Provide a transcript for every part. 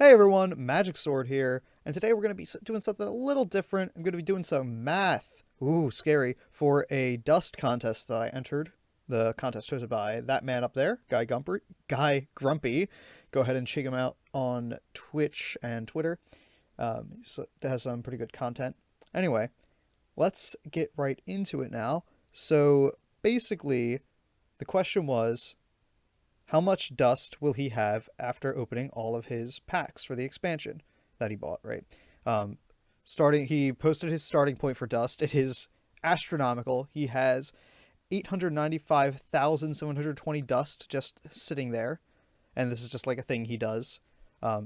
Hey everyone, Magic Sword here, and today we're going to be doing something a little different. I'm going to be doing some math, ooh, scary, for a dust contest that I entered. The contest hosted by that man up there, Guy Grumpy. Go ahead and check him out on Twitch and Twitter. He has some pretty good content. Anyway, let's get right into it now. So basically, the question was, how much dust will he have after opening all of his packs for the expansion that he bought, right? He posted his starting point for dust. It is astronomical. He has 895,720 dust just sitting there. And this is just like a thing he does.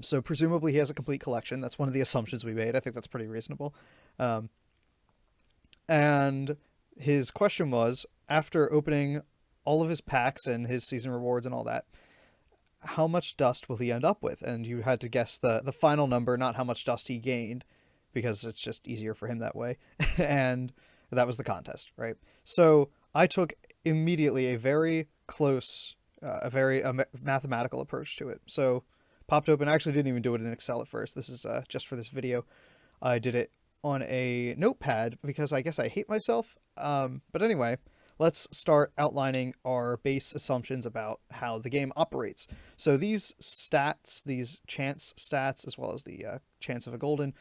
So presumably he has a complete collection. That's one of the assumptions we made. I think that's pretty reasonable. And his question was, after opening all of his packs and his season rewards and all that, how much dust will he end up with? And you had to guess the final number, not how much dust he gained, because it's just easier for him that way. And that was the contest, right? So I took immediately a very close, mathematical approach to it. So popped open. I actually didn't even do it in Excel at first. This is just for this video. I did it on a notepad because I guess I hate myself. But anyway, let's start outlining our base assumptions about how the game operates. So these stats, these chance stats, as well as the chance of a golden,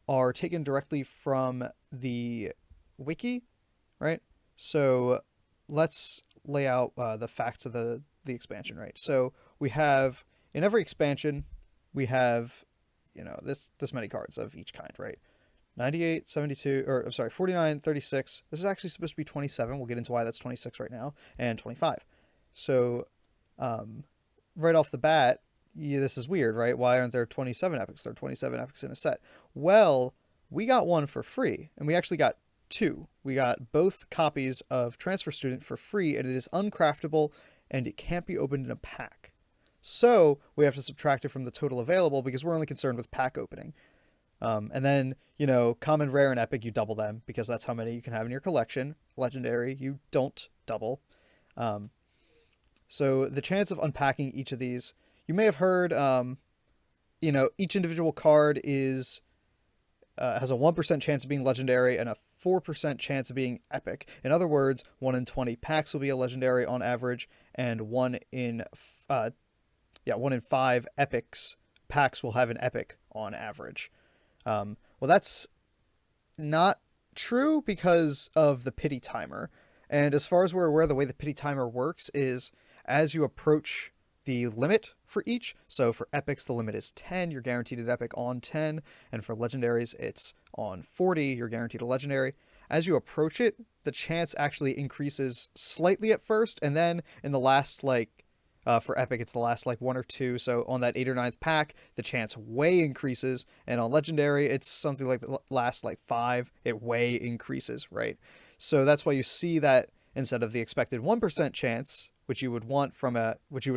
are taken directly from the wiki, right? So let's lay out the facts of the expansion, right? So we have, in every expansion, we have, this many cards of each kind, right? 98, 72, or I'm sorry, 49, 36. This is actually supposed to be 27. We'll get into why that's 26 right now, and 25. So, right off the bat, this is weird, right? Why aren't there 27 epics? There are 27 epics in a set. Well, we got one for free, and we actually got two. We got both copies of Transfer Student for free, and it is uncraftable, and it can't be opened in a pack. So, we have to subtract it from the total available because we're only concerned with pack opening. And then, common, rare, and epic, you double them because that's how many you can have in your collection. Legendary, you don't double. So the chance of unpacking each of these, you may have heard, each individual card has a 1% chance of being legendary and a 4% chance of being epic. In other words, 1 in 20 packs will be a legendary on average, and 1 in 5 epics packs will have an epic on average. Well, that's not true because of the pity timer. And as far as we're aware, the way the pity timer works is as you approach the limit for each. So for epics, the limit is 10. You're guaranteed an epic on 10. And for legendaries, it's on 40. You're guaranteed a legendary. As you approach it, the chance actually increases slightly at first. And then in the last, for epic, it's the last 1 or 2. So on that 8th or 9th pack, the chance way increases. And on legendary, it's something like the last 5. It way increases, right? So that's why you see that instead of the expected 1% chance, which you would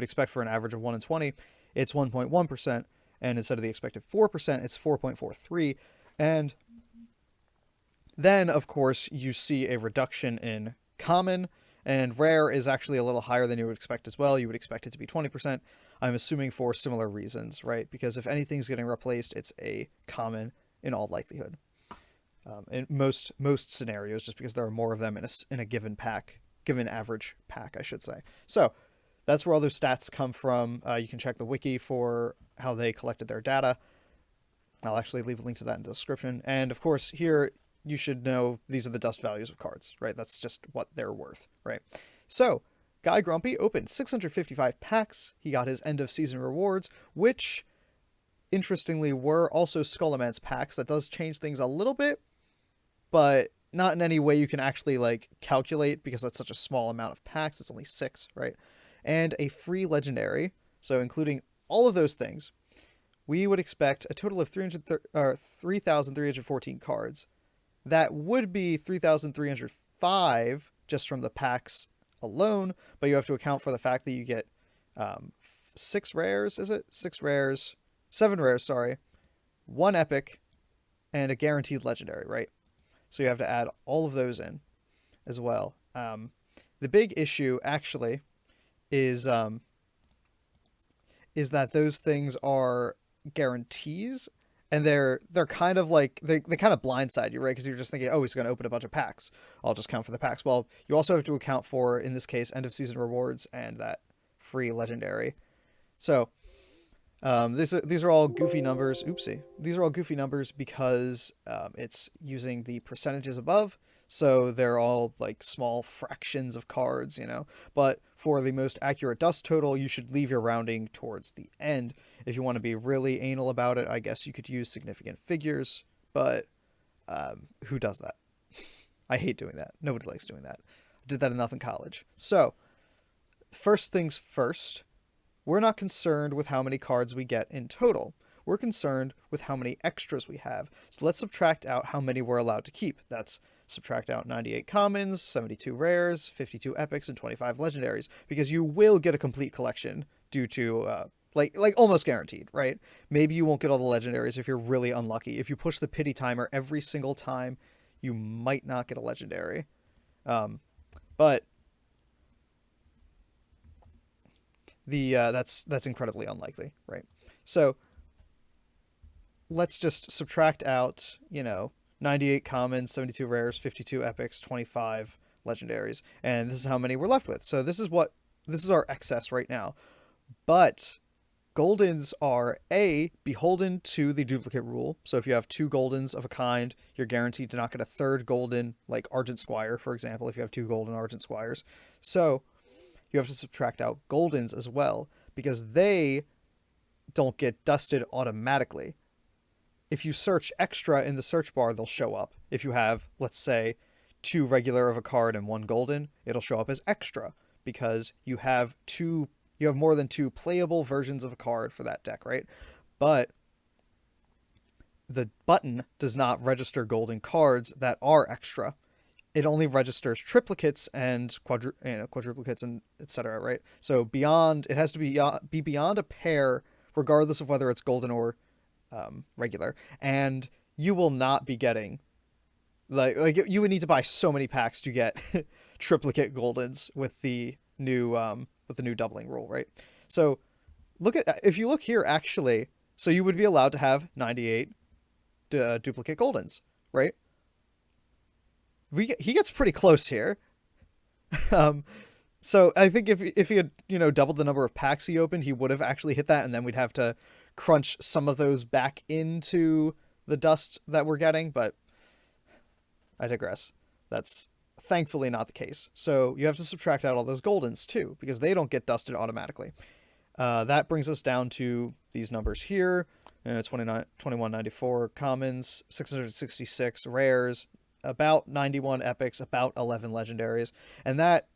expect for an average of 1 in 20, it's 1.1%. And instead of the expected 4%, it's 4.43. And then, of course, you see a reduction in common. And rare is actually a little higher than you would expect as well. You would expect it to be 20%. I'm assuming for similar reasons, right? Because if anything's getting replaced, it's a common in all likelihood. In most scenarios, just because there are more of them in a given average pack, I should say. So that's where all those stats come from. You can check the wiki for how they collected their data. I'll actually leave a link to that in the description. And of course, here you should know these are the dust values of cards, right? That's just what they're worth, right? So, Guy Grumpy opened 655 packs. He got his end of season rewards, which, interestingly, were also Scholomance packs. That does change things a little bit, but not in any way you can actually calculate because that's such a small amount of packs. It's only 6, right? And a free legendary. So, including all of those things, we would expect a total of 3,314 cards. That would be 3,305 just from the packs alone, but you have to account for the fact that you get 6 rares, is it? 7 rares, sorry, 1 epic, and a guaranteed legendary, right? So you have to add all of those in as well. The big issue, actually, is that those things are guarantees, and they're kind of like they kind of blindside you, right? Because you're just thinking, oh, he's going to open a bunch of packs. I'll just count for the packs. Well, you also have to account for, in this case, end of season rewards and that free legendary. So these are all goofy numbers. Oopsie. These are all goofy numbers because it's using the percentages above. So they're all like small fractions of cards, you know. But for the most accurate dust total, you should leave your rounding towards the end. If you want to be really anal about it, I guess you could use significant figures. But who does that? I hate doing that. Nobody likes doing that. I did that enough in college. So first things first. We're not concerned with how many cards we get in total. We're concerned with how many extras we have. So let's subtract out how many we're allowed to keep. That's subtract out 98 commons, 72 rares, 52 epics, and 25 legendaries, because you will get a complete collection due to like almost guaranteed, right? Maybe you won't get all the legendaries if you're really unlucky. If you push the pity timer every single time, you might not get a legendary. But that's incredibly unlikely, right? So let's just subtract out, 98 commons, 72 rares, 52 epics, 25 legendaries, and this is how many we're left with. So this is our excess right now. But goldens are beholden to the duplicate rule. So if you have 2 goldens of a kind, you're guaranteed to not get a third golden, like Argent Squire, for example, if you have 2 golden Argent Squires. So you have to subtract out goldens as well, because they don't get dusted automatically. If you search extra in the search bar, they'll show up. If you have, let's say, 2 regular of a card and 1 golden, it'll show up as extra, because you have more than 2 playable versions of a card for that deck, right? But the button does not register golden cards that are extra. It only registers triplicates and quadruplicates and etc. Right? So it has to be beyond a pair, regardless of whether it's golden or regular. And you will not be getting like you would need to buy so many packs to get triplicate goldens with the new doubling rule, right? So if you look here, actually, so you would be allowed to have 98 duplicate goldens, right? He gets pretty close here. So I think if he had, doubled the number of packs he opened, he would have actually hit that, and then we'd have to crunch some of those back into the dust that we're getting, but I digress. That's thankfully not the case. So you have to subtract out all those goldens too, because they don't get dusted automatically. That brings us down to these numbers here. 2194 commons, 666 rares, about 91 epics, about 11 legendaries, and that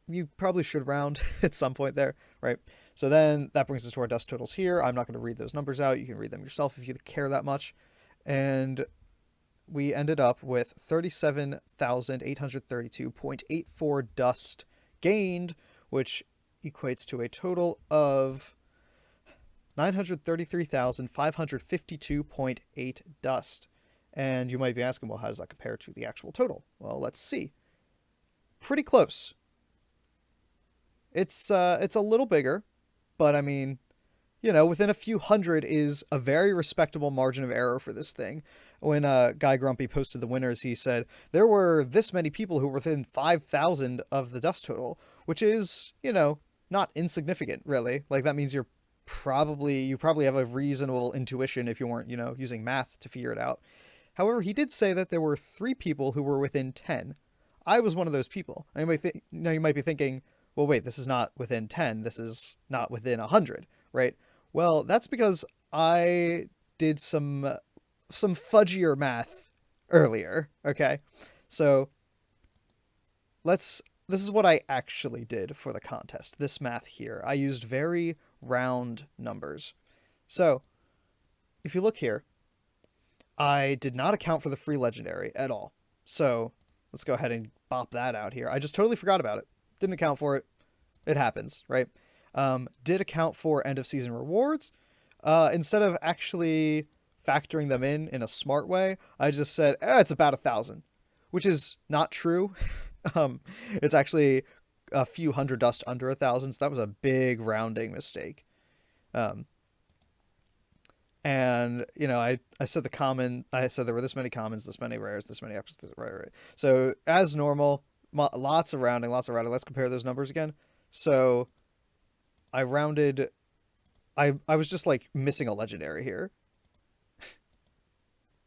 you probably should round at some point there, right? So then that brings us to our dust totals here. I'm not going to read those numbers out. You can read them yourself if you care that much. And we ended up with 37,832.84 dust gained, which equates to a total of 933,552.8 dust. And you might be asking, well, how does that compare to the actual total? Well, let's see. Pretty close. It's a little bigger, but I mean, within a few hundred is a very respectable margin of error for this thing. When Guy Grumpy posted the winners, he said there were this many people who were within 5,000 of the dust total, which is, not insignificant, really. Like, that means you probably have a reasonable intuition if you weren't, using math to figure it out. However, he did say that there were 3 people who were within 10. I was one of those people. You might be thinking, well, wait, this is not within 10. This is not within 100, right? Well, that's because I did some fudgier math earlier, okay? So this is what I actually did for the contest, this math here. I used very round numbers. So if you look here, I did not account for the free legendary at all. So let's go ahead and bop that out here. I just totally forgot about it. Didn't account for it. It happens, right? Did account for end of season rewards. Instead of actually factoring them in a smart way, I just said, it's about 1,000, which is not true. It's actually a few hundred dust under 1,000, so that was a big rounding mistake. And I said I said there were this many commons, this many rares, this many epics, this, right. So as normal, lots of rounding, lots of rounding. Let's compare those numbers again. So I rounded. I was just like missing a legendary here.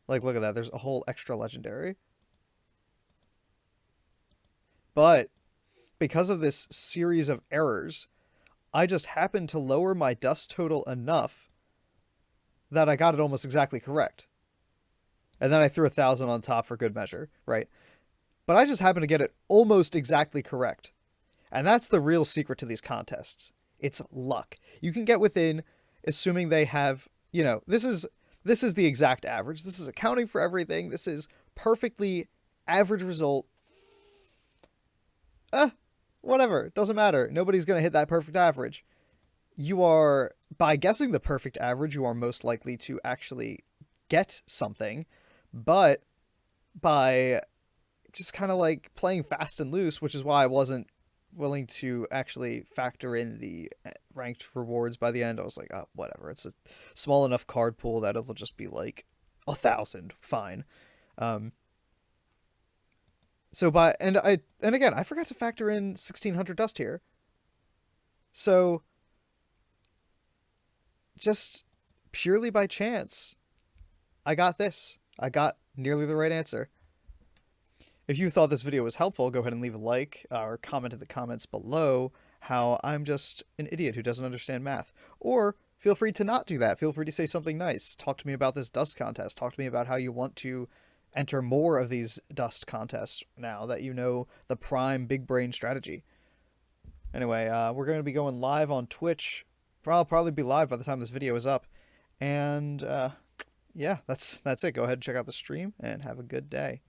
Like, look at that. There's a whole extra legendary. But because of this series of errors, I just happened to lower my dust total enough that I got it almost exactly correct. And then I threw 1,000 on top for good measure, right? But I just happened to get it almost exactly correct. And that's the real secret to these contests. It's luck. You can get within, assuming they have, this is the exact average. This is accounting for everything. This is perfectly average result. Whatever. It doesn't matter. Nobody's going to hit that perfect average. By guessing the perfect average, you are most likely to actually get something. But by just kind of like playing fast and loose, which is why I wasn't willing to actually factor in the ranked rewards by the end. I was like, oh, whatever. It's a small enough card pool that it'll just be like 1,000. Fine. And again, I forgot to factor in 1,600 dust here. So just purely by chance, I got this. I got nearly the right answer. If you thought this video was helpful, go ahead and leave a like or comment in the comments below how I'm just an idiot who doesn't understand math. Or feel free to not do that. Feel free to say something nice. Talk to me about this dust contest. Talk to me about how you want to enter more of these dust contests now that you know the prime big brain strategy. Anyway, we're going to be going live on Twitch. I'll probably be live by the time this video is up. And yeah, that's it. Go ahead and check out the stream and have a good day.